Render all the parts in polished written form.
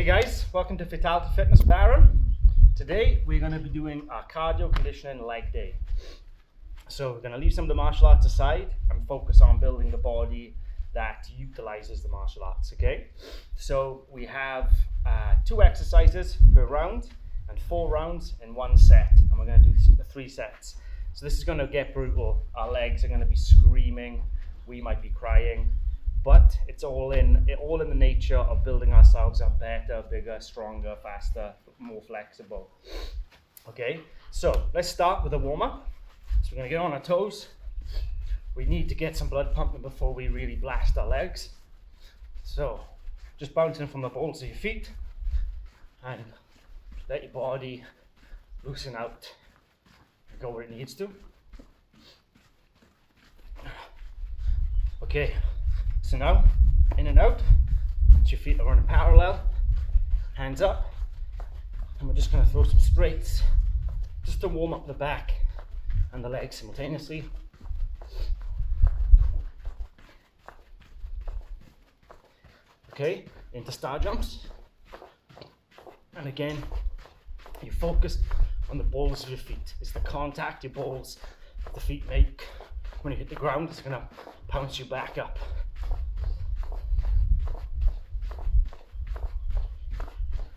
Hey guys, welcome to Vitality Fitness with Aaron. Today we're going to be doing our cardio conditioning leg day. So we're going to leave some of the martial arts aside and focus on building the body that utilizes the martial arts, okay? So we have 2 exercises per round and 4 rounds in 1 set, and we're going to do 3 sets. So this is going to get brutal. Our legs are going to be screaming, we might be crying, but it's all in the nature of building ourselves up better, bigger, stronger, faster, more flexible. Okay, so let's start with a warm-up. So we're going to get on our toes. We need to get some blood pumping before we really blast our legs. So just bouncing from the balls of your feet and let your body loosen out and go where it needs to. Okay. So now, in and out, your feet are running parallel, hands up, and we're just going to throw some straights just to warm up the back and the legs simultaneously. Okay, into star jumps, and again, you focus on the balls of your feet. It's the contact your balls, the feet make when you hit the ground. It's going to bounce you back up.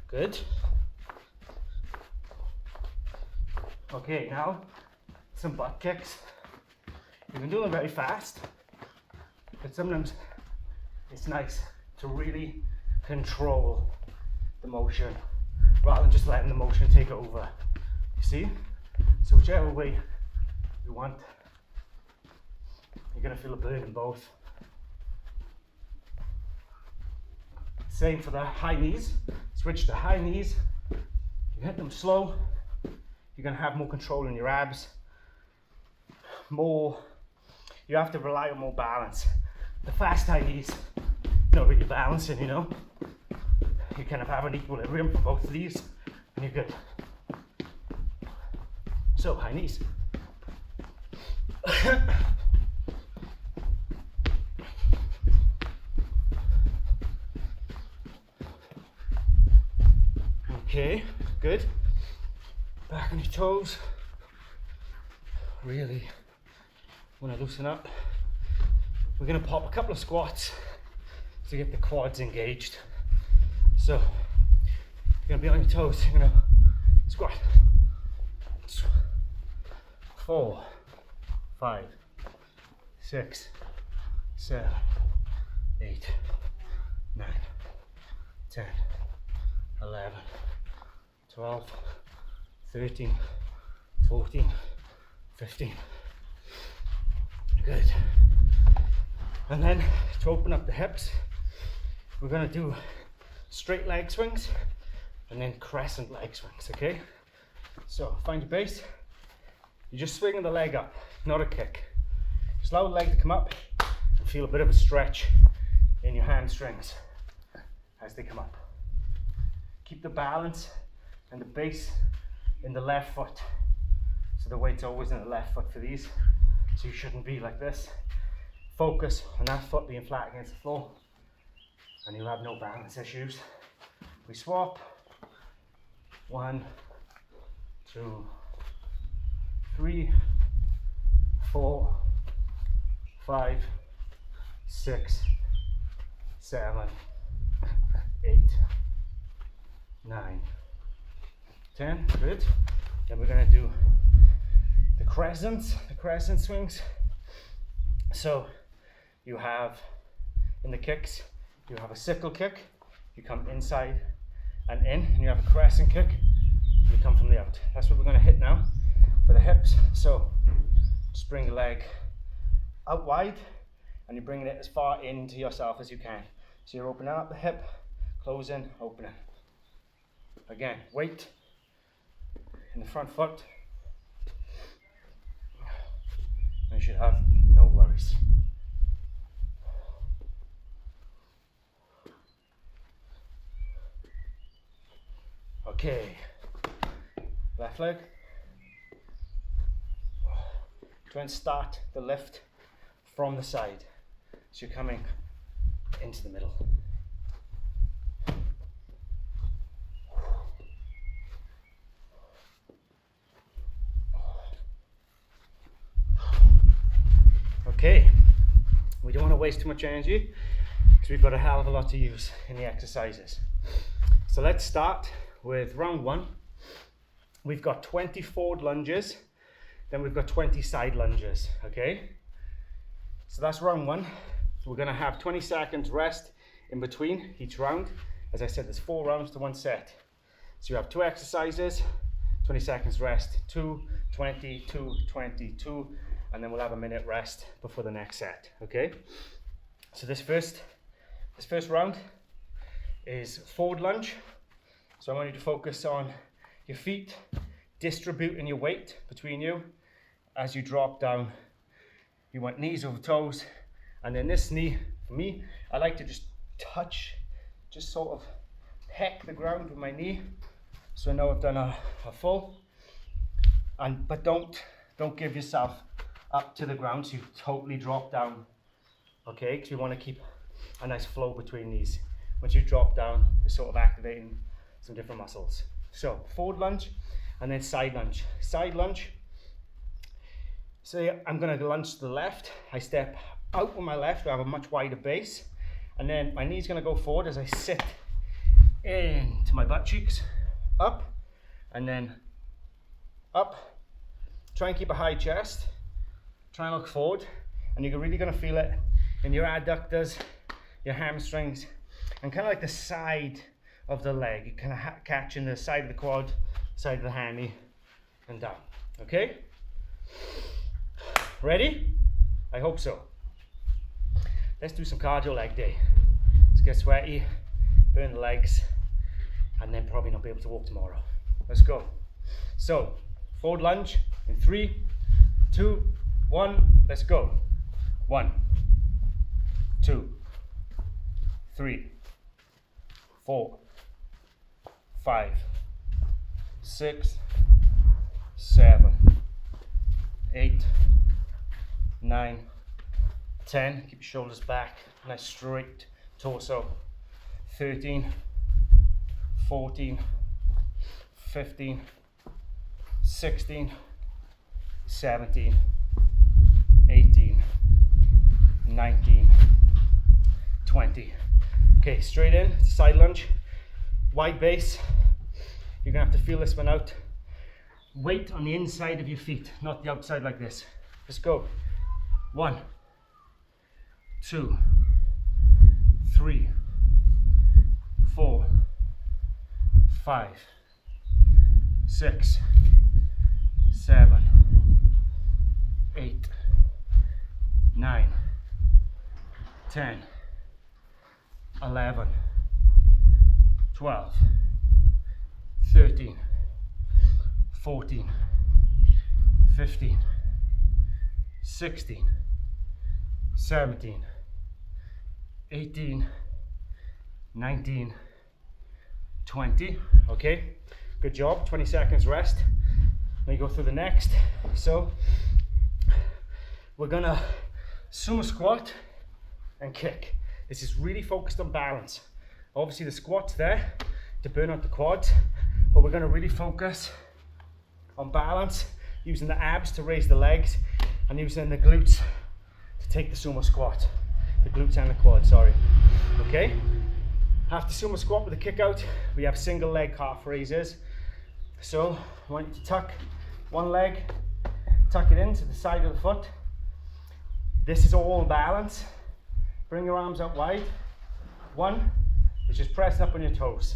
Good. Okay, now some butt kicks. You can do them very fast, but sometimes it's nice to really control the motion rather than just letting the motion take over. You see? So whichever way you want, you're going to feel a burn in both. Same for the high knees. Switch to high knees. You hit them slow. You're going to have more control in your abs. You have to rely on more balance. The fast high knees, not really balancing, you know. You kind of have an equilibrium for both of these, and you're good. So high knees. Okay, good. Back on your toes. Really want to loosen up. We're going to pop a couple of squats to get the quads engaged. So you're going to be on your toes. You're going to squat. 4, 5, 6, 7, 8, 9, 10, 11, 12, 13, 14, 15. Good. And then to open up the hips, we're going to do straight leg swings and then crescent leg swings, okay? So find your base. You're just swinging the leg up, not a kick. Just allow the leg to come up and feel a bit of a stretch in your hamstrings as they come up. Keep the balance and the base in the left foot. So the weight's always in the left foot for these. So you shouldn't be like this. Focus on that foot being flat against the floor and you'll have no balance issues. We swap. 1, 2, 3, 4, 5, 6, 7, 8, 9, 10, good. Then we're going to do the crescent swings. So you have, in the kicks, you have a sickle kick, you come inside and in, and you have a crescent kick, you come from the out. That's what we're going to hit now for the hips. So just bring the leg out wide, and you're bringing it as far into yourself as you can. So you're opening up the hip, closing, opening. Again, weight in the front foot. And you should have no worries. Okay, left leg. Try and start the lift from the side. So you're coming into the middle. Okay, we don't want to waste too much energy because we've got a hell of a lot to use in the exercises. So let's start with round one. We've got 20 forward lunges, then we've got 20 side lunges, okay? So that's round one. We're gonna have 20 seconds rest in between each round. As I said, there's 4 rounds to 1 set. So you have 2 exercises, 20 seconds rest, 2, 20, 2, 20, 2, and then we'll have a minute rest before the next set, okay? So this first round is forward lunge. So I want you to focus on your feet, distributing your weight between you as you drop down. You want knees over toes, and then this knee, for me, I like to just touch, just sort of peck the ground with my knee. So I know I've done a full, but don't give yourself up to the ground so you totally drop down, okay? Because we want to keep a nice flow between these. Once you drop down, we're sort of activating some different muscles. So forward lunge and then side lunge. Side lunge, so I'm going to lunge to the left. I step out with my left, I have a much wider base, and then my knee's going to go forward as I sit into my butt cheeks, up, and then up. Try and keep a high chest, try and look forward, and you're really going to feel it in your adductors, your hamstrings, and kind of like the side of the leg. You kind of catch in the side of the quad, side of the hammy, and down, okay? Ready? I hope so. Let's do some cardio leg day. Let's get sweaty, burn the legs, and then probably not be able to walk tomorrow. Let's go. So, forward lunge in 3, 2, 1, let's go. 1, 2, 3, 4, 5, 6, 7, 8, 9, 10. Keep your shoulders back, nice straight torso. 13, 14, 15, 16, 17, 18, 19, 20. Okay, straight in, side lunge, wide base. You're gonna have to feel this one out. Weight on the inside of your feet, not the outside like this. Let's go. 1, 2, 3, 4, 5, 6, 7, 8, 9, 10, 11, 12, 13, 14, 15, 16, 17, 18, 19, 20. Okay, good job. 20 seconds rest. Let me go through the next. So we're gonna sumo squat and kick. This is really focused on balance. Obviously the squat's there to burn out the quads, but we're gonna really focus on balance, using the abs to raise the legs and using the glutes to take the sumo squat. The glutes and the quad, sorry. Okay? After sumo squat with a kick out, we have single leg calf raises. So I want you to tuck one leg, tuck it into the side of the foot. This is all balance. Bring your arms out wide. 1 is just pressing up on your toes.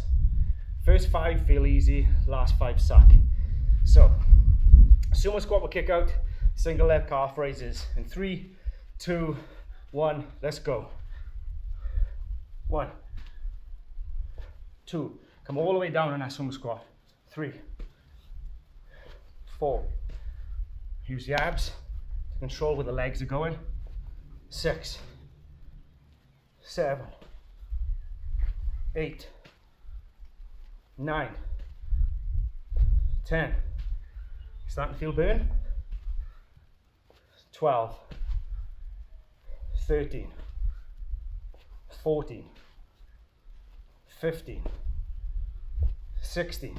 First 5 feel easy, last 5 suck. So sumo squat with kick out, single leg calf raises in 3, 2, 1, let's go. 1, 2, come all the way down on that sumo squat. 3, 4, use the abs to control where the legs are going. 6, 7, 8, 9, 10. Starting to feel burn. 12, 13, 14, 15, 16,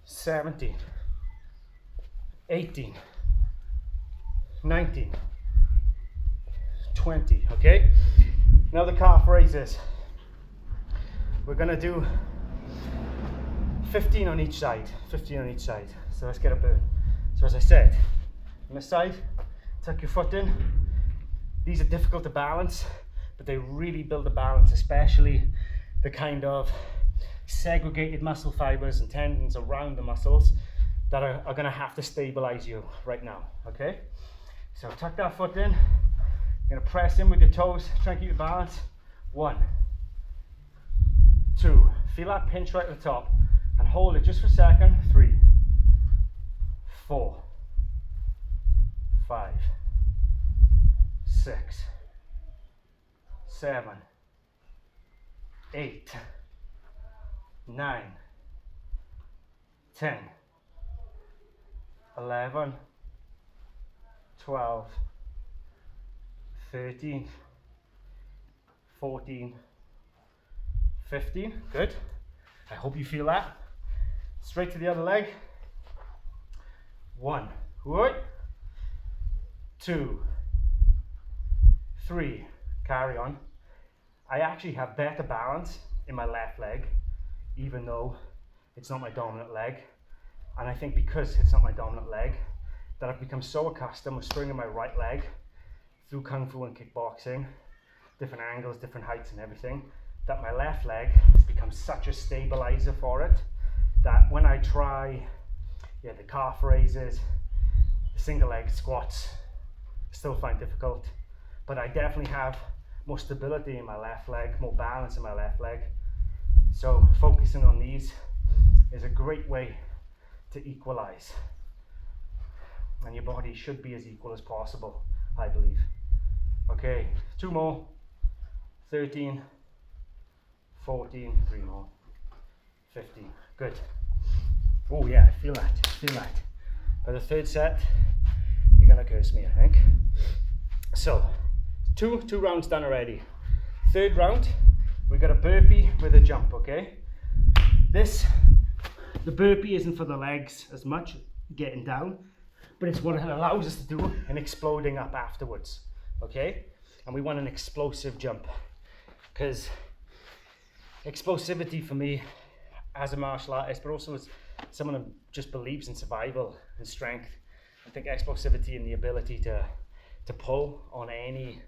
17, 18, 19, 20, okay? Now the calf raises. We're gonna do 15 on each side, 15 on each side. So let's get a burn. So as I said, on this side, tuck your foot in. These are difficult to balance, but they really build a balance, especially the kind of segregated muscle fibers and tendons around the muscles that are gonna have to stabilize you right now, okay? So tuck that foot in. You're gonna press in with your toes, try and keep your balance. 1, 2, feel that pinch right at the top and hold it just for a second. 3, 4, 5, 6, 7, 8, 9, 10, 11, 12, 13, 14, 15, good. I hope you feel that. Straight to the other leg. 1, good. 2, 3, carry on. I actually have better balance in my left leg, even though it's not my dominant leg. And I think because it's not my dominant leg, that I've become so accustomed with swinging my right leg through Kung Fu and kickboxing, different angles, different heights and everything, that my left leg has become such a stabilizer for it, that when I try the calf raises, the single leg squats, I still find difficult, but I definitely have more stability in my left leg, more balance in my left leg. So focusing on these is a great way to equalize. And your body should be as equal as possible, I believe. Okay, 2 more. 13, 14, 3 more. 15, good. Oh yeah, feel that, feel that. By the third set, you're gonna curse me, I think. So, two rounds done already. Third round, we got a burpee with a jump, okay? The burpee isn't for the legs as much, getting down, but it's what it allows us to do and exploding up afterwards, okay? And we want an explosive jump, because explosivity for me as a martial artist, but also as someone who just believes in survival and strength, I think explosivity and the ability to pull on any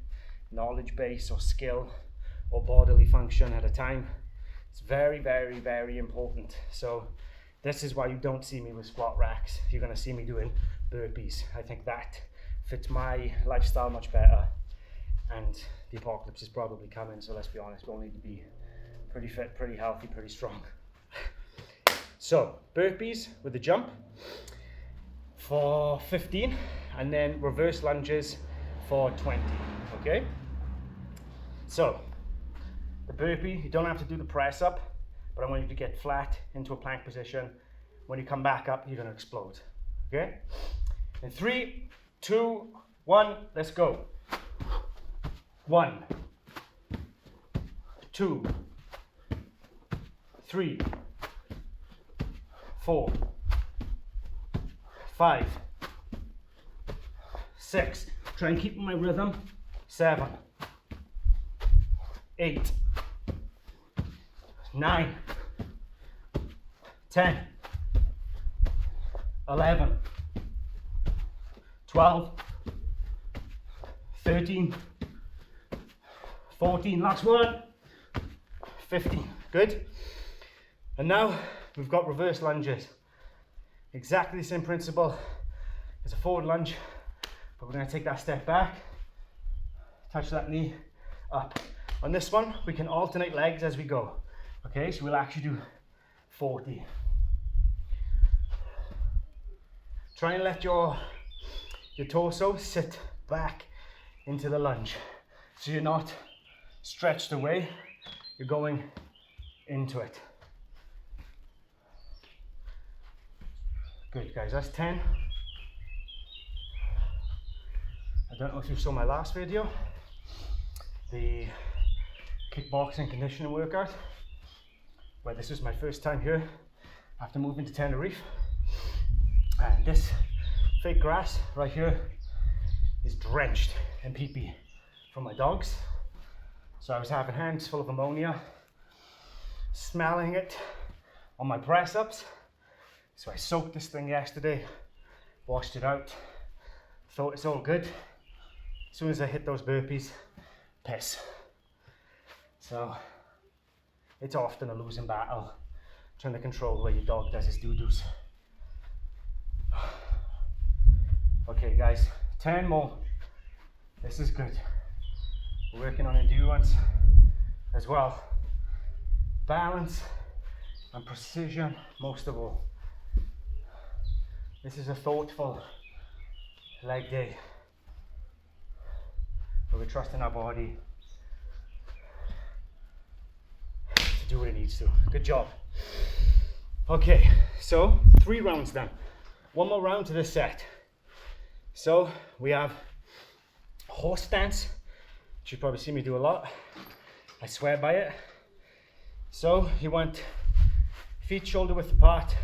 knowledge base or skill or bodily function at a time, it's very, very, very important. So this is why you don't see me with squat racks. You're going to see me doing burpees. I think that fits my lifestyle much better, and the apocalypse is probably coming, so let's be honest, we all need to be pretty fit, pretty healthy, pretty strong. So burpees with a jump for 15, and then reverse lunges for 20, okay? So the burpee, you don't have to do the press up, but I want you to get flat into a plank position. When you come back up, you're gonna explode, okay? In 3, 2, 1, let's go. 1, 2, 3, 4, 5, 6, try and keep my rhythm, 7, 8, 9, 10, 11, 12, 13, 14, last one, 15, good. And now we've got reverse lunges. Exactly the same principle as a forward lunge, but we're going to take that step back, touch that knee up. On this one, we can alternate legs as we go. Okay, so we'll actually do 40. Try and let your torso sit back into the lunge, so you're not stretched away, you're going into it. Good guys, that's 10. I don't know if you saw my last video, the kickboxing conditioning workout, where this was my first time here after moving to Tenerife. And this fake grass right here is drenched in pee-pee from my dogs. So I was having hands full of ammonia, smelling it on my press ups. So I soaked this thing yesterday, washed it out, thought it's all good. As soon as I hit those burpees, piss. So it's often a losing battle, trying to control the way your dog does his doo-doos. Okay guys, 10 more. This is good. We're working on endurance as well. Balance and precision most of all. This is a thoughtful leg day where we're trusting our body to do what it needs to. Good job. Okay, so 3 rounds done. 1 more round to this set. So we have horse stance, which you've probably seen me do a lot. I swear by it. So you want feet shoulder width apart.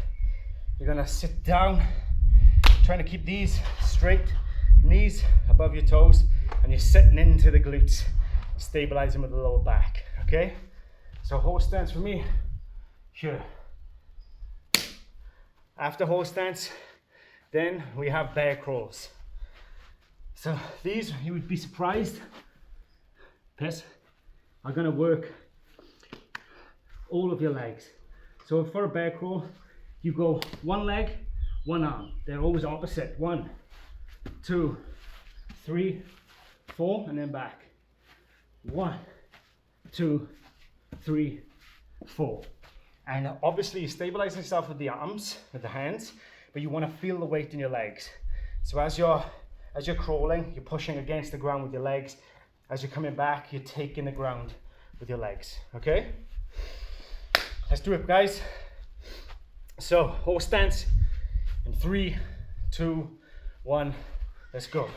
You're gonna sit down, trying to keep these straight, knees above your toes, and you're sitting into the glutes, stabilizing with the lower back, okay? So horse stance for me, here. After horse stance, then we have bear crawls. So these, you would be surprised, are gonna work all of your legs. So for a bear crawl, you go 1 leg, 1 arm. They're always opposite. 1, 2, 3, 4, and then back. 1, 2, 3, 4. And obviously you stabilize yourself with the arms, with the hands, but you want to feel the weight in your legs. So as you're crawling, you're pushing against the ground with your legs. As you're coming back, you're taking the ground with your legs, okay? Let's do it, guys. So, horse stance in 3, 2, 1, let's go.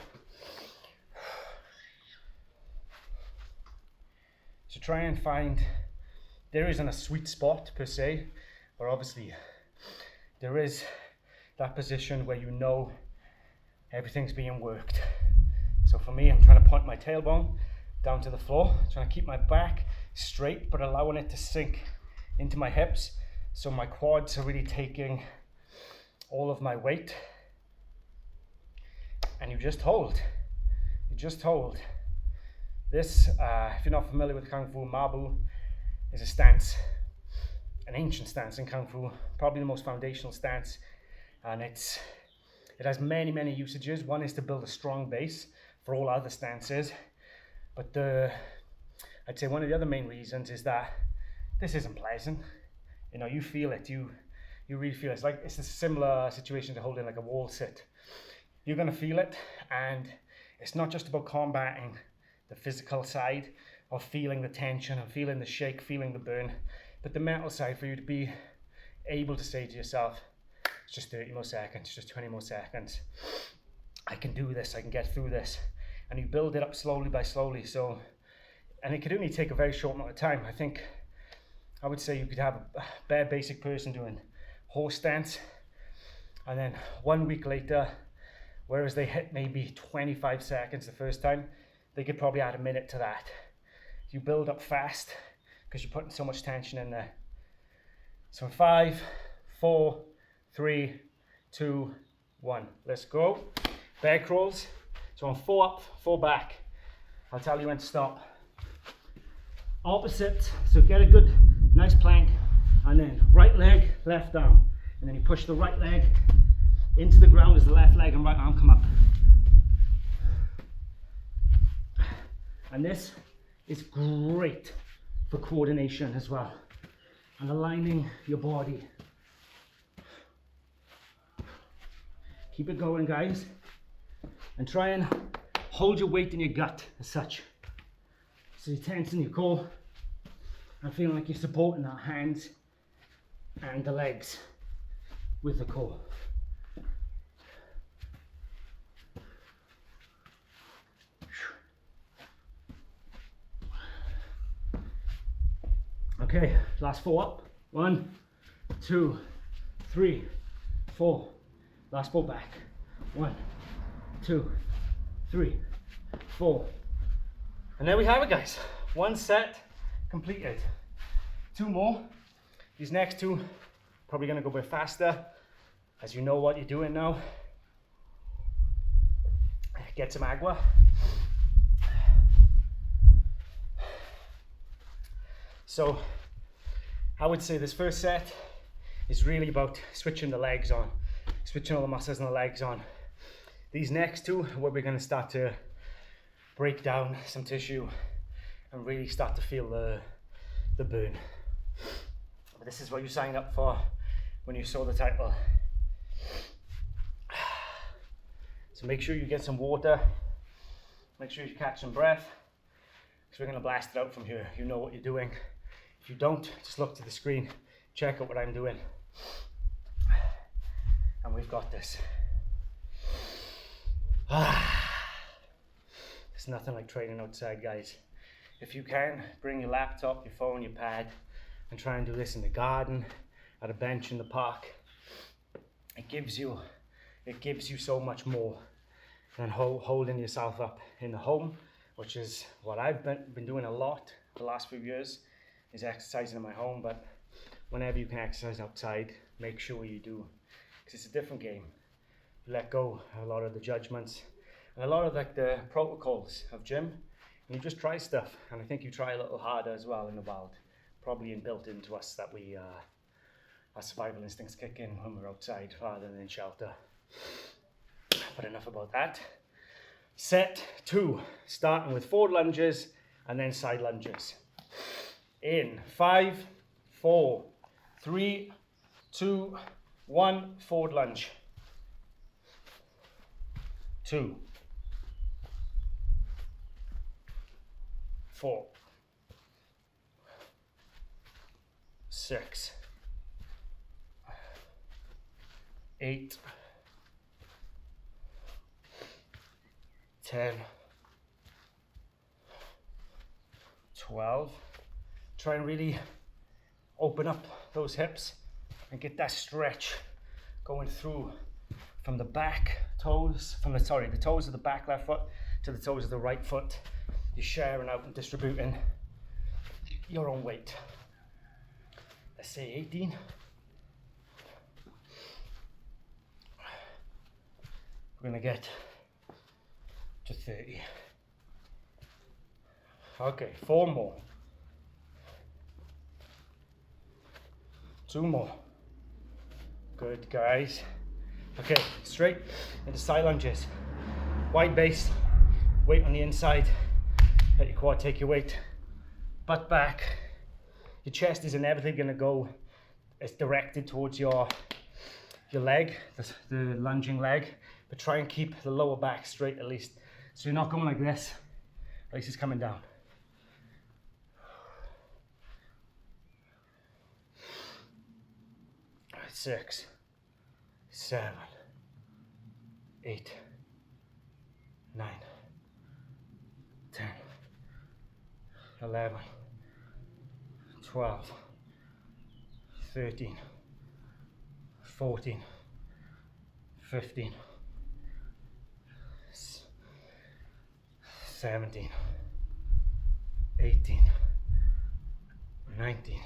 So try and find, there isn't a sweet spot per se, but obviously there is that position where you know everything's being worked. So for me, I'm trying to point my tailbone down to the floor, trying to keep my back straight, but allowing it to sink into my hips. So my quads are really taking all of my weight. And you just hold. You just hold. This, if you're not familiar with Kung Fu, Mabu is a stance, an ancient stance in Kung Fu, probably the most foundational stance. And it has many, many usages. One is to build a strong base for all other stances. But I'd say one of the other main reasons is that this isn't pleasant. You know, you feel it, you really feel it. It's a similar situation to holding like a wall sit. You're gonna feel it, and it's not just about combating the physical side of feeling the tension and feeling the shake, feeling the burn, but the mental side for you to be able to say to yourself, it's just 30 more seconds, it's just 20 more seconds. I can do this, I can get through this. And you build it up slowly by slowly. So, and it could only take a very short amount of time. I would say you could have a bare basic person doing horse stance, and then 1 week later, whereas they hit maybe 25 seconds the first time, they could probably add a minute to that. You build up fast because you're putting so much tension in there. So 5, 4, 3, 2, 1. Let's go. Bear crawls. So on 4 up, 4 back. I'll tell you when to stop. Opposite, so get a good, nice plank, and then right leg, left arm. And then you push the right leg into the ground as the left leg and right arm come up. And this is great for coordination as well, and aligning your body. Keep it going, guys, and try and hold your weight in your gut as such. So you're tensing your core and feeling like you're supporting the hands and the legs with the core. Okay, last 4 up. 1, 2, 3, 4. Last 4 back. 1, 2, 3, 4. And there we have it, guys. One set completed. Two more. These next two, probably gonna go a bit faster, as you know what you're doing now. Get some agua. So I would say this first set is really about switching the legs on, switching all the muscles in the legs on. These next two, where we're going to start to break down some tissue and really start to feel the burn. But this is what you signed up for when you saw the title. So make sure you get some water, make sure you catch some breath, because we're going to blast it out from here. You know what you're doing. If you don't, just look to the screen, check out what I'm doing. And we've got this. There's nothing like training outside, guys. If you can, bring your laptop, your phone, your pad, and try and do this in the garden, at a bench in the park. It gives you so much more than holding yourself up in the home, which is what I've been doing a lot the last few years, is exercising in my home. But whenever you can exercise outside, make sure you do, because it's a different game. You let go of a lot of the judgments and a lot of like the protocols of gym, and you just try stuff. And I think you try a little harder as well in the wild, probably built into us that we our survival instincts kick in when we're outside rather than in shelter. But enough about that. Set 2, starting with forward lunges and then side lunges. In 5, 4, 3, 2, 1, forward lunge. 2, 4, 6, 8, 10, 12. Try and really open up those hips and get that stretch going through from the back toes, the toes of the back left foot to the toes of the right foot. You're sharing out and distributing your own weight. Let's say 18. We're gonna get to 30. Okay, 4 more. 2 more. Good, guys. Okay, straight into side lunges. Wide base, weight on the inside. Let your quad take your weight. Butt back. Your chest is inevitably gonna go, it's directed towards your leg, the lunging leg, but try and keep the lower back straight at least. So you're not going like this, at least it's coming down. All right, 6, 7, 8, 9, 10, 11, 12, 13, 14, 15, 17, 18, 19,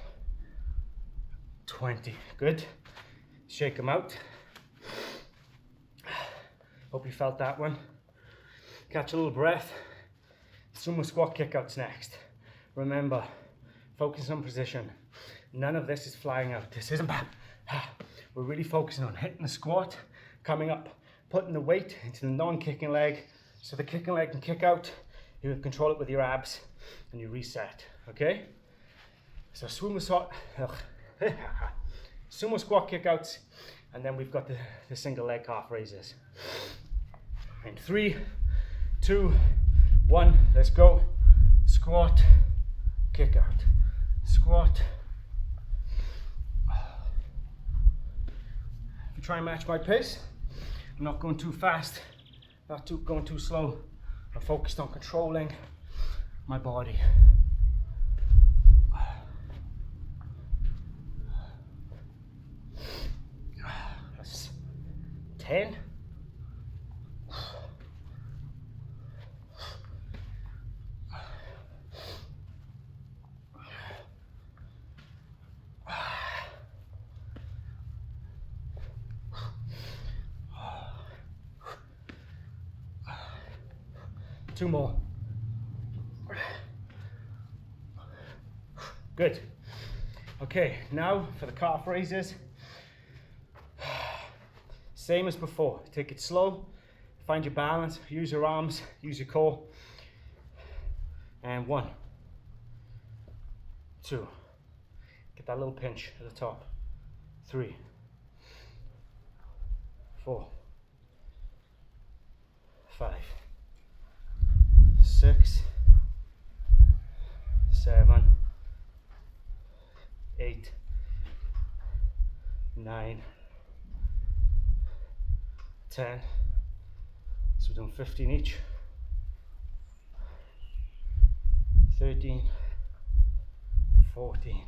20. Good. Shake them out. Hope you felt that one. Catch a little breath. Sumo squat kickouts next. Remember, focus on position. None of this is flying out. This isn't bad. We're really focusing on hitting the squat, coming up, putting the weight into the non-kicking leg, so the kicking leg can kick out. You control it with your abs, and you reset. Okay? So sumo squat kickouts, and then we've got the single leg calf raises. In 3, 2, 1, let's go. Squat, kick out. Squat. If you try and match my pace, I'm not going too fast, not going too slow. I'm focused on controlling my body. That's 10. 9. 2 more. Good. Okay, now for the calf raises. Same as before. Take it slow, find your balance, use your arms, use your core. And 1, 2, get that little pinch at the top. 3, 4, 5, 6, 7, 8, 9, 10. So we're doing 15 each. 13, 14,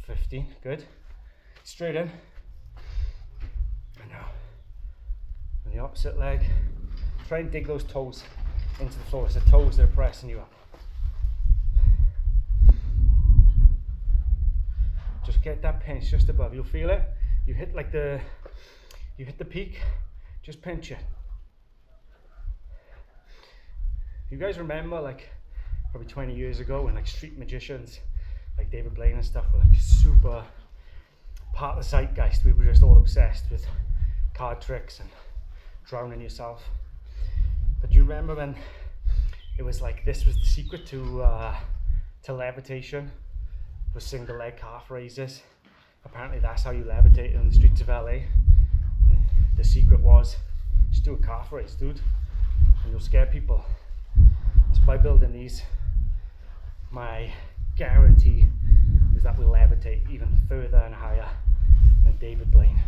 15. Good. Straight in. And now on the opposite leg, try and dig those toes into the floor. It's the toes that are pressing you up. Just get that pinch just above. You'll feel it. You hit the peak. Just pinch it. You guys remember, like, probably 20 years ago when like street magicians like David Blaine and stuff were like super part of the zeitgeist. We were just all obsessed with card tricks and drowning yourself. But do you remember when it was like this was the secret to levitation, was single leg calf raises? Apparently that's how you levitate in the streets of LA. The secret was just do a calf raise, dude, and you'll scare people. So by building these, my guarantee is that we'll levitate even further and higher than David Blaine.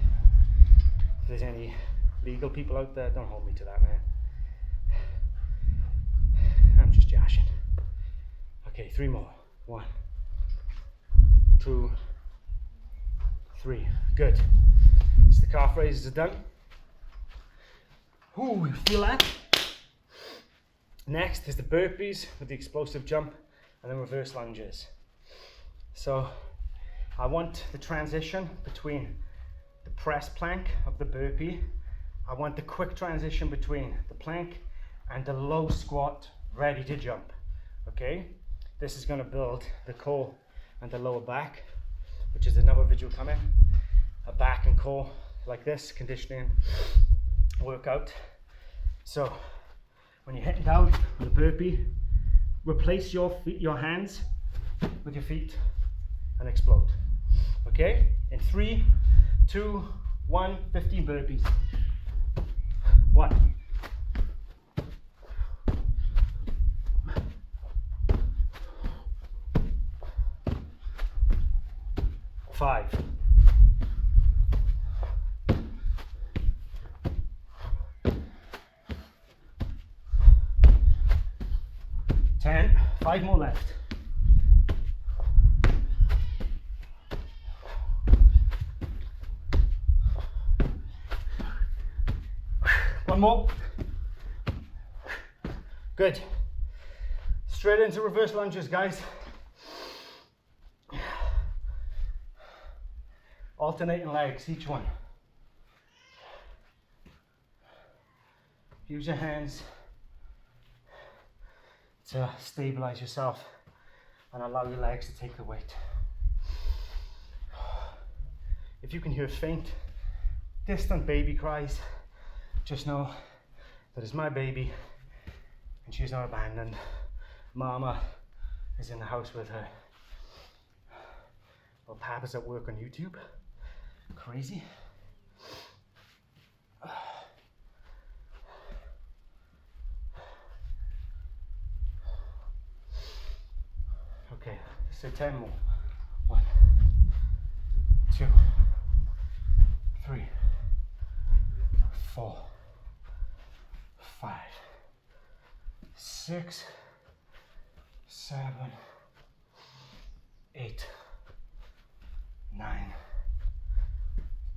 If there's any legal people out there, don't hold me to that, man. I'm just joshing. Okay, 3 more. 1, 2, 3. Good. So the calf raises are done. Ooh, you feel that? Next is the burpees with the explosive jump and then reverse lunges. So I want the transition between the press plank of the burpee. I want the quick transition between the plank and the low squat ready to jump. Okay, this is going to build the core and the lower back, which is another video coming. A back and core like this conditioning workout. So when you're hitting down with a burpee, replace your hands with your feet and explode. Okay, in 3, 2, 1, 15 burpees. 1, 5, 10, 5 more left. One more. Good. Straight into reverse lunges, guys. Alternating legs, each one. Use your hands to stabilize yourself and allow your legs to take the weight. If you can hear faint, distant baby cries, just know that it's my baby and she's not abandoned. Mama is in the house with her. Well, Papa's at work on YouTube. Crazy. Okay, let's say 10 more. 1, 2, 3, 4, 5, 6, 7, 8, 9,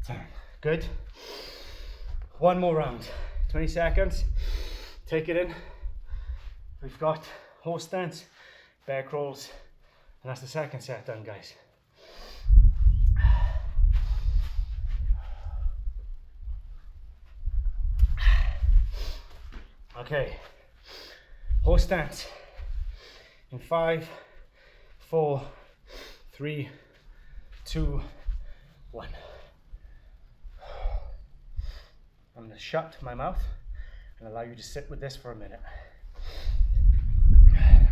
10. Good. One more round. 20 seconds. Take it in. We've got horse stance, bear crawls, and that's the second set done, guys. Okay, horse stance in 5, 4, 3, 2, 1. I'm going to shut my mouth and allow you to sit with this for a minute.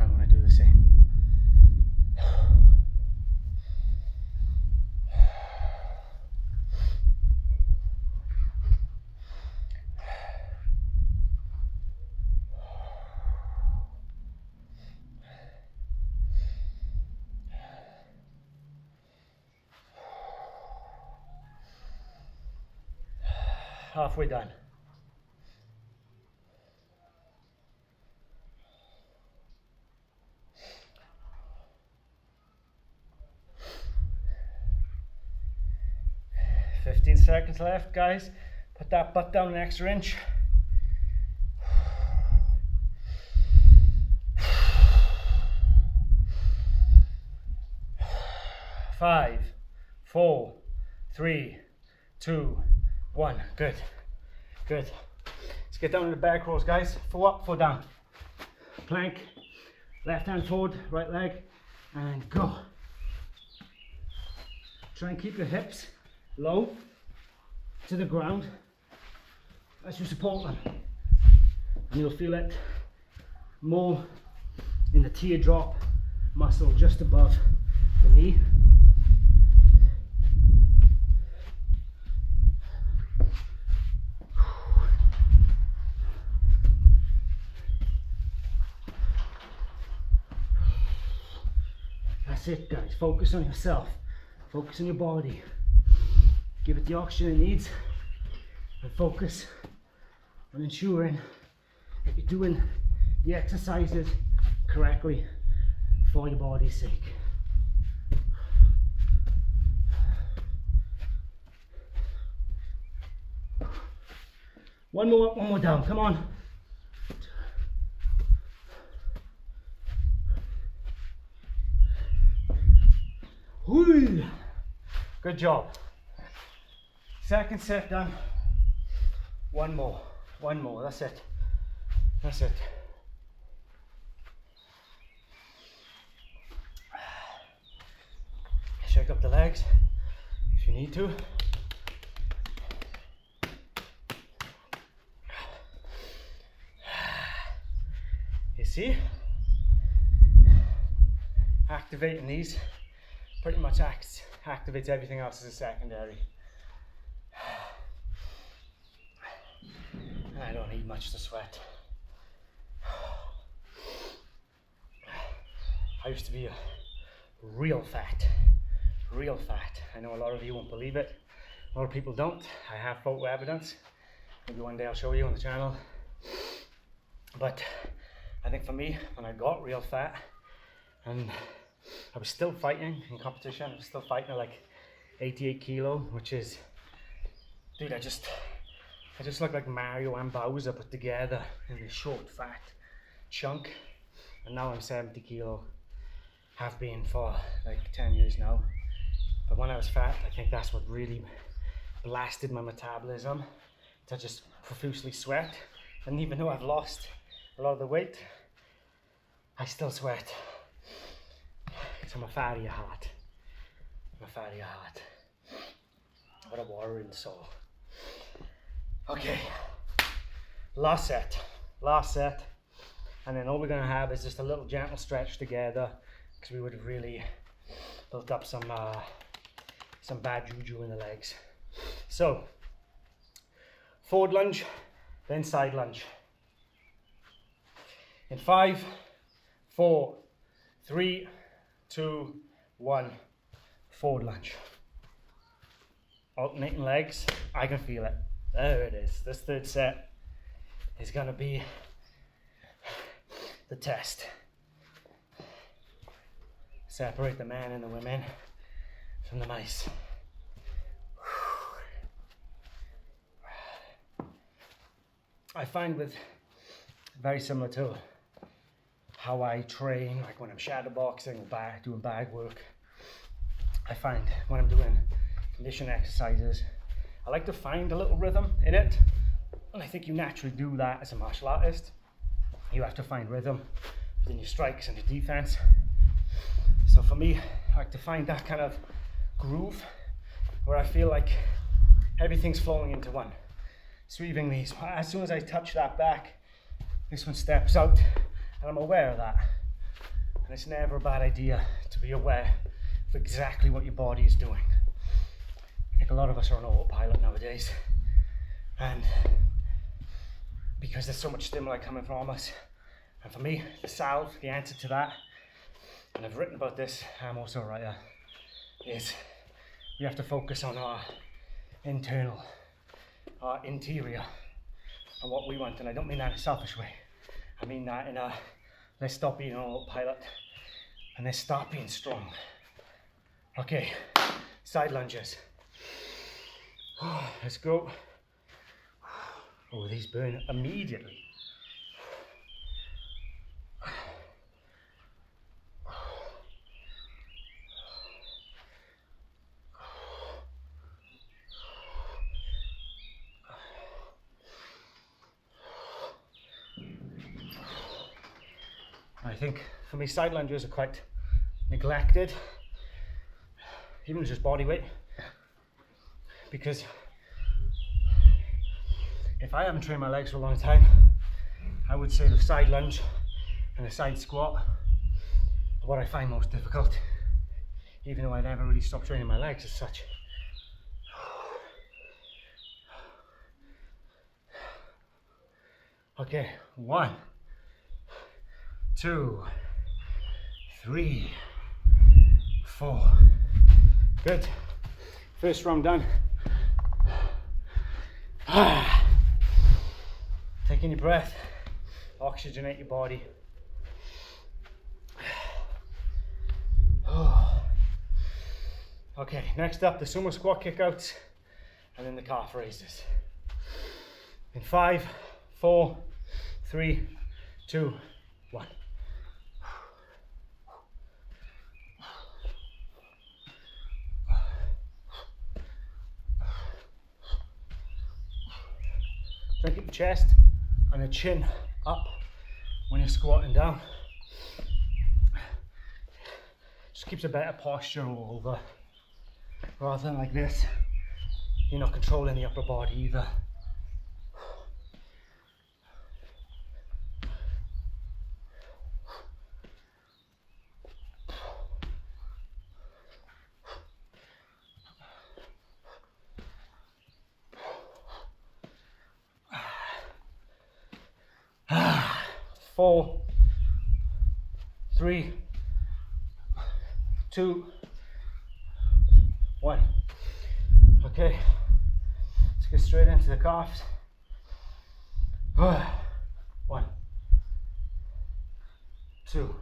I'm going to do the same. Halfway done. "15 seconds left, guys. Put that butt down an extra inch. Five, 4, 3, 2, 1. Good. Good. Let's get down to the back rows, guys. 4 up, 4 down. Plank. Left hand forward, right leg, and go. Try and keep your hips low to the ground as you support them. And you'll feel it more in the teardrop muscle just above the knee. That's it, guys. Focus on yourself. Focus on your body. Give it the oxygen it needs. And focus on ensuring that you're doing the exercises correctly for your body's sake. One more up, one more down. Come on. Whoo. Good job. Second set done. One more. One more. That's it. That's it. Shake up the legs if you need to. You see? Activating these pretty much activates everything else as a secondary. I don't need much to sweat. I used to be a real fat. I know a lot of you won't believe it. A lot of people don't. I have photo evidence. Maybe one day I'll show you on the channel. But I think for me, when I got real fat, and I was still fighting in competition, I was still fighting at like 88 kilo, which is, dude, I just look like Mario and Bowser put together in this short, fat chunk. And now I'm 70 kilo, have been for like 10 years now. But when I was fat, I think that's what really blasted my metabolism to just profusely sweat. And even though I've lost a lot of the weight, I still sweat. So I'm a fatty at heart. I'm a fatty at heart. What a warrior soul. Okay, last set. And then all we're gonna have is just a little gentle stretch together, because we would have really built up some bad juju in the legs. So, forward lunge, then side lunge. In 5, 4, 3, 2, 1, forward lunge. Alternating legs, I can feel it. There it is. This third set is going to be the test. Separate the men and the women from the mice. I find with, very similar to how I train, like when I'm shadow boxing or doing bag work, I find when I'm doing condition exercises, I like to find a little rhythm in it, and I think you naturally do that as a martial artist. you have to find rhythm within your strikes and your defense. So for me, I like to find that kind of groove where I feel like everything's flowing into one. Sweeping these, as soon as I touch that back, this one steps out, and I'm aware of that. And it's never a bad idea to be aware of exactly what your body is doing. I think a lot of us are on autopilot nowadays, and because there's so much stimuli coming from us. And for me, the salve, the answer to that, and I've written about this, I'm also a writer, is we have to focus on our internal, our interior, and what we want. And I don't mean that in a selfish way. I mean that in a, let's stop being on autopilot and let's start being strong. Okay, side lunges. Let's go. Oh, these burn immediately. I think for me, side lunges are quite neglected, even just body weight, because if I haven't trained my legs for a long time, I would say the side lunge and the side squat are what I find most difficult, even though I never really stopped training my legs as such. Okay, 1, 2, 3, 4. Good. First round done. Taking your breath, oxygenate your body. Okay, next up, the sumo squat kickouts, and then the calf raises. In 5, 4, 3, 2, 1. Try and keep the chest and the chin up when you're squatting down. Just keeps a better posture all over. Rather than like this, you're not controlling the upper body either. Four, 3, 2, 1. Okay, let's get straight into the calves. 1, 2,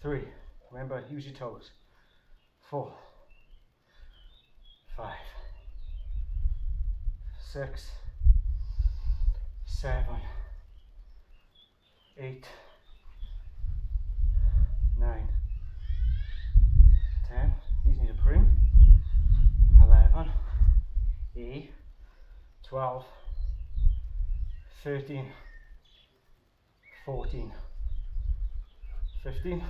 3. Remember, use your toes. 4, 5, 6, 7, 8, 9, 10. These need a prim. 11, 12, 13, 14, 15.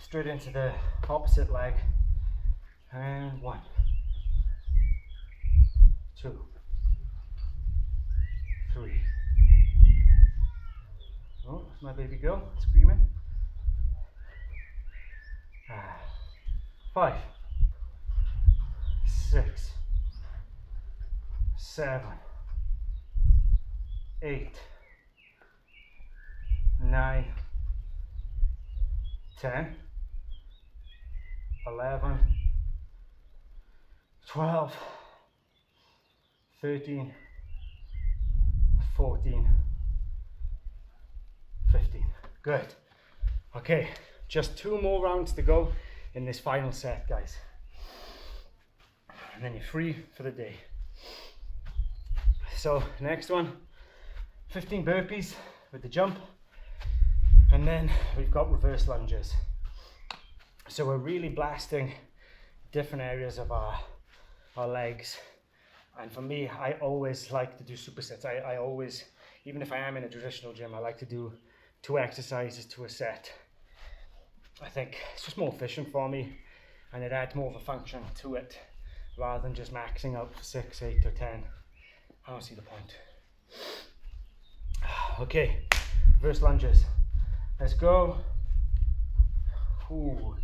Straight into the opposite leg. And 1, 2, 3. Oh, that's my baby girl screaming. 5, 6, 7, 8, 9, 10, 11, 12, 13, 14, 15. Good. Okay, just 2 more rounds to go in this final set, guys. And then you're free for the day. So next one, 15 burpees with the jump. And then we've got reverse lunges. So we're really blasting different areas of our legs. And for me, I always like to do supersets. I always even if I am in a traditional gym, I like to do 2 exercises to a set. I think it's just more efficient for me, and it adds more of a function to it rather than just maxing out for 6, 8 or 10. I don't see the point. Okay, reverse lunges. Let's go. Ooh.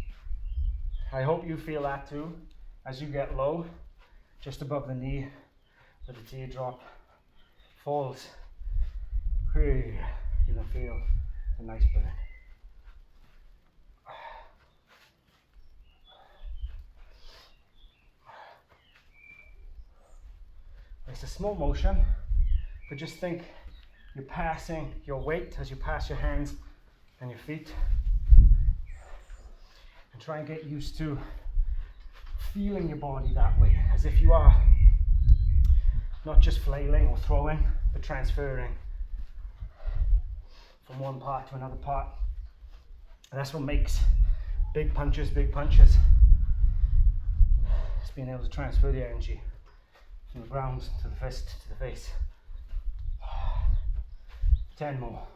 I hope you feel that too as you get low, just above the knee, where the teardrop falls. You're gonna feel a nice burn. It's a small motion, but just think you're passing your weight as you pass your hands and your feet. And try and get used to feeling your body that way, as if you are not just flailing or throwing, but transferring from one part to another part. And that's what makes big punches big punches. It's being able to transfer the energy from the ground to the fist to the face. 10 more.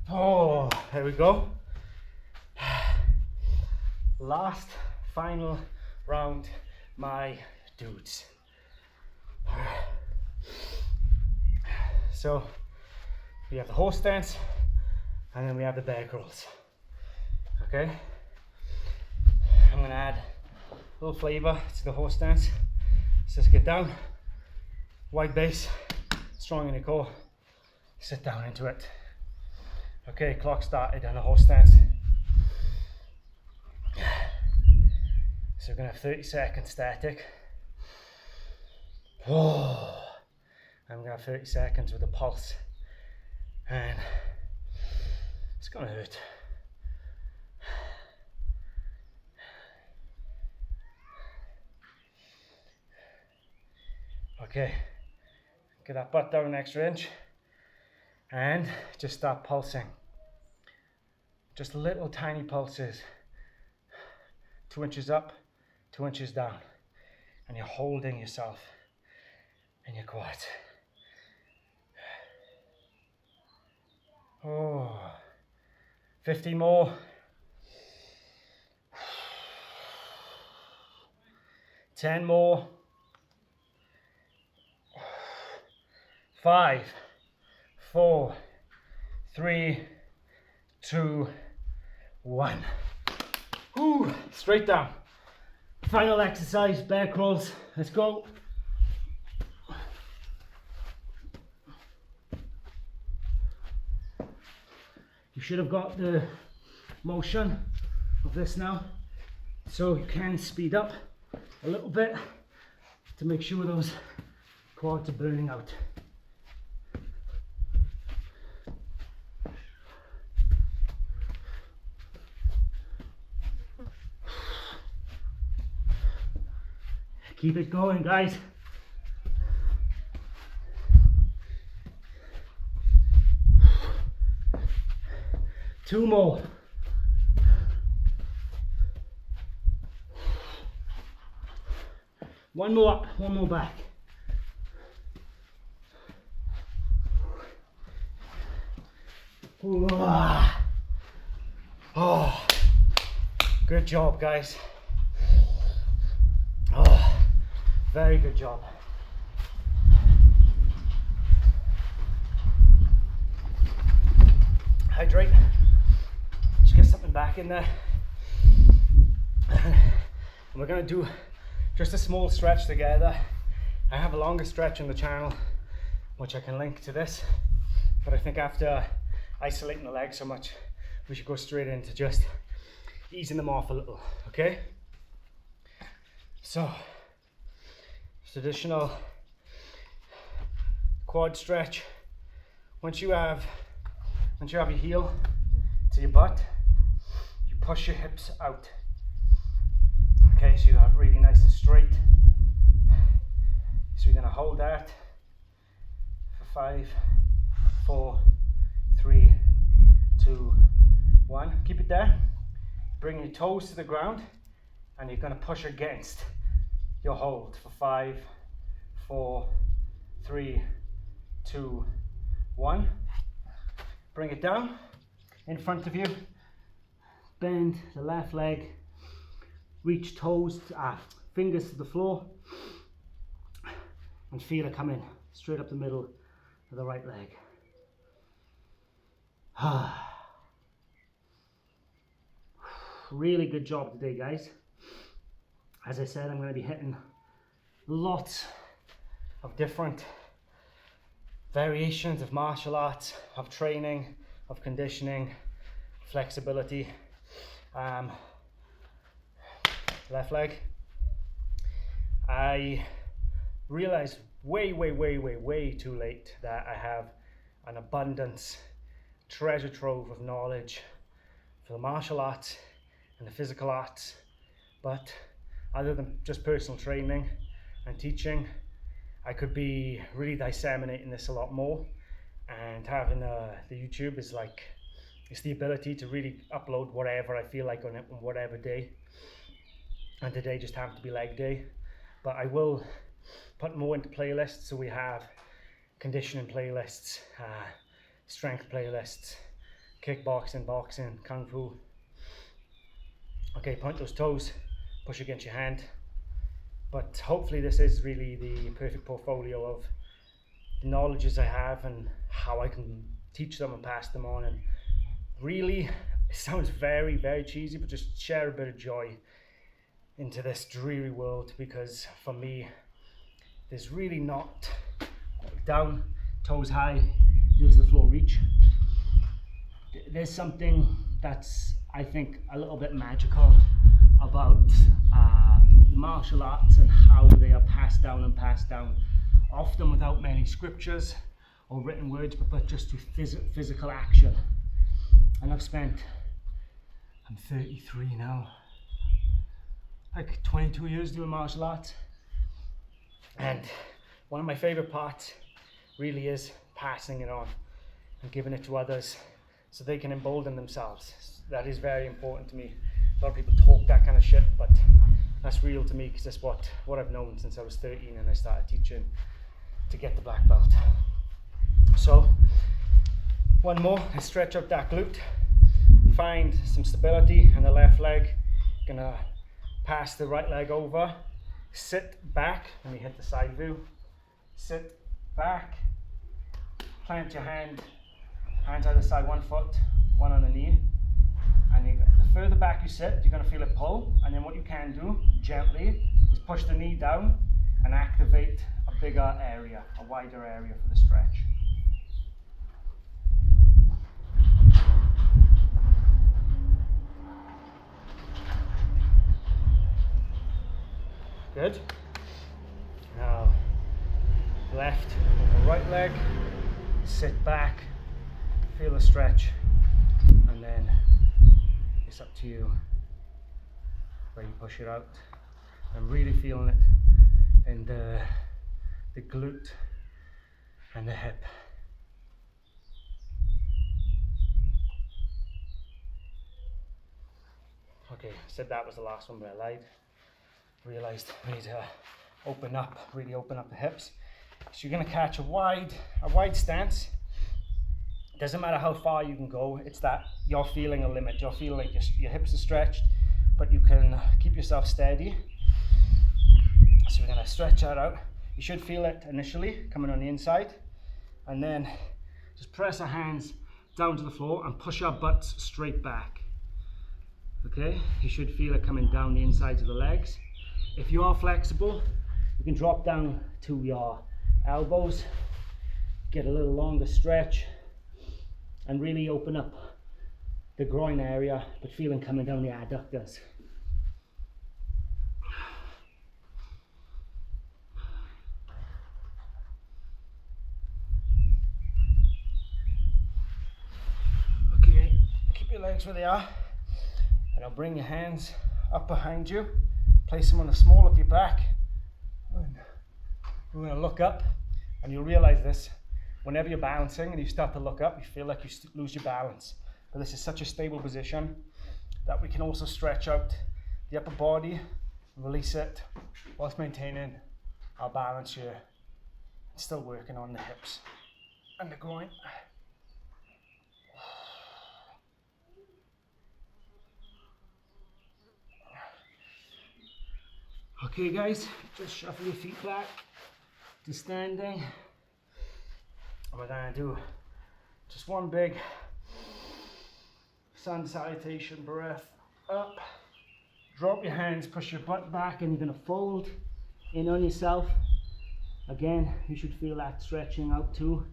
Oh, there we go. Last, final round, my dudes. So we have the horse stance, and then we have the bear crawls. Okay, I'm gonna add a little flavor to the horse stance. So let's get down, wide base, strong in the core, sit down into it. Okay, clock started on the horse stance. So we're gonna have 30 seconds static. Oh, I'm gonna have 30 seconds with a pulse, and it's gonna hurt. Okay, get that butt down an extra inch and just start pulsing. Just little tiny pulses. 2 inches up, 2 inches down. And you're holding yourself in your quads. Oh, 50 more. 10 more. 5, 4, 3, 2, 1. Ooh, straight down. Final exercise, bear crawls. Let's go. You should have got the motion of this now, so you can speed up a little bit to make sure those quads are burning out. Keep it going, guys. Two more. One more up, one more back. Oh, good job, guys. Oh, very good job. Hydrate. Just get something back in there. And we're going to do just a small stretch together. I have a longer stretch on the channel, which I can link to this. But I think after isolating the legs so much, we should go straight into just easing them off a little, okay? So, traditional quad stretch. Once you have your heel to your butt, you push your hips out. Okay, so you have really nice and straight. So we're going to hold that for 5, 4, 3, 2, 1. Keep it there. Bring your toes to the ground, and you're going to push against your hold for 5, 4, 3, 2, 1. Bring it down in front of you. Bend the left leg. Reach toes, fingers to the floor, and feel it come in straight up the middle of the right leg. Really good job today, guys. As I said, I'm going to be hitting lots of different variations of martial arts, of training, of conditioning, flexibility. Left leg. I realized way too late that I have an abundance, treasure trove of knowledge for the martial arts and the physical arts, but other than just personal training and teaching, I could be really disseminating this a lot more. And having the YouTube is like, it's the ability to really upload whatever I feel like on it on whatever day. And today just happened to be leg day, but I will put more into playlists. So we have conditioning playlists, strength playlists, kickboxing, boxing, kung fu. Okay, point those toes, push against your hand. But hopefully this is really the perfect portfolio of the knowledges I have and how I can teach them and pass them on. And really, it sounds very cheesy, but just share a bit of joy into this dreary world, because for me, there's really not down, toes high, heels to the floor, reach. There's something that's, I think, a little bit magical about the martial arts and how they are passed down, often without many scriptures or written words, but just through physical action. And I'm 33 now, like 22 years doing martial arts, and one of my favorite parts really is passing it on and giving it to others so they can embolden themselves. That is very important to me. A lot of people talk that kind of shit, but that's real to me because that's what I've known since I was 13 and I started teaching to get the black belt. So one more, I stretch out that glute, find some stability in the left leg, gonna pass the right leg over, sit back, let me hit the side view, sit back, plant your hands either side, 1 foot, one on the knee, and the further back you sit, you're going to feel it pull, and then what you can do, gently, is push the knee down and activate a bigger area, a wider area for the stretch. Good. Now, left over right leg, sit back, feel the stretch, and then it's up to you where you push it out. I'm really feeling it in the glute and the hip. Okay, I said that was the last one, but I lied. Realized we need to really open up the hips. So you're going to catch a wide stance. Doesn't matter how far you can go, it's that you're feeling a limit. You'll feel like your hips are stretched, but you can keep yourself steady. So we're going to stretch that out. You should feel it initially coming on the inside, and then just press our hands down to the floor and push our butts straight back. Okay, you should feel it coming down the insides of the legs. If you are flexible, you can drop down to your elbows, get a little longer stretch, and really open up the groin area, but feeling coming down the adductors. Okay, keep your legs where they are, and I'll bring your hands up behind you, place them on the small of your back. We're going to look up, and you'll realize this. Whenever you're balancing and you start to look up, you feel like you lose your balance. but this is such a stable position that we can also stretch out the upper body, release it, whilst maintaining our balance here, and still working on the hips and the groin. Okay guys, just shuffle your feet back to standing. And we're gonna do just one big sun salutation breath up. Drop your hands, push your butt back, and you're gonna fold in on yourself. Again, you should feel that stretching out too.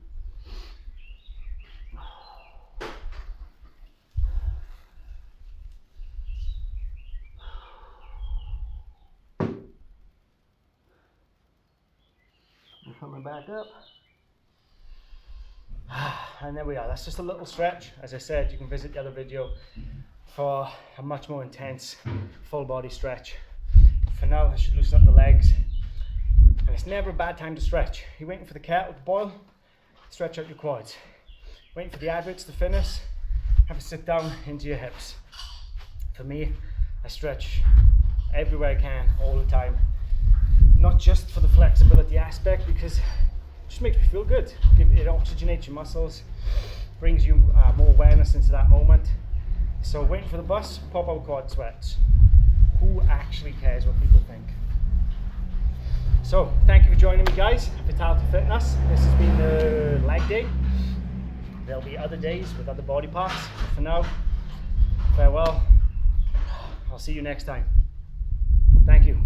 And coming back up. And there we are. That's just a little stretch. As I said, you can visit the other video for a much more intense full body stretch. For now, I should loosen up the legs. And it's never a bad time to stretch. You're waiting for the kettle to boil, stretch out your quads. Waiting for the adverts to finish, have a sit down into your hips. For me, I stretch everywhere I can, all the time. Not just for the flexibility aspect, because it just makes me feel good. It oxygenates your muscles, brings you more awareness into that moment. So waiting for the bus, pop out quad sweats. Who actually cares what people think? So thank you for joining me guys, Vitality Fitness. This has been the leg day. There'll be other days with other body parts. For now, farewell. I'll see you next time. Thank you.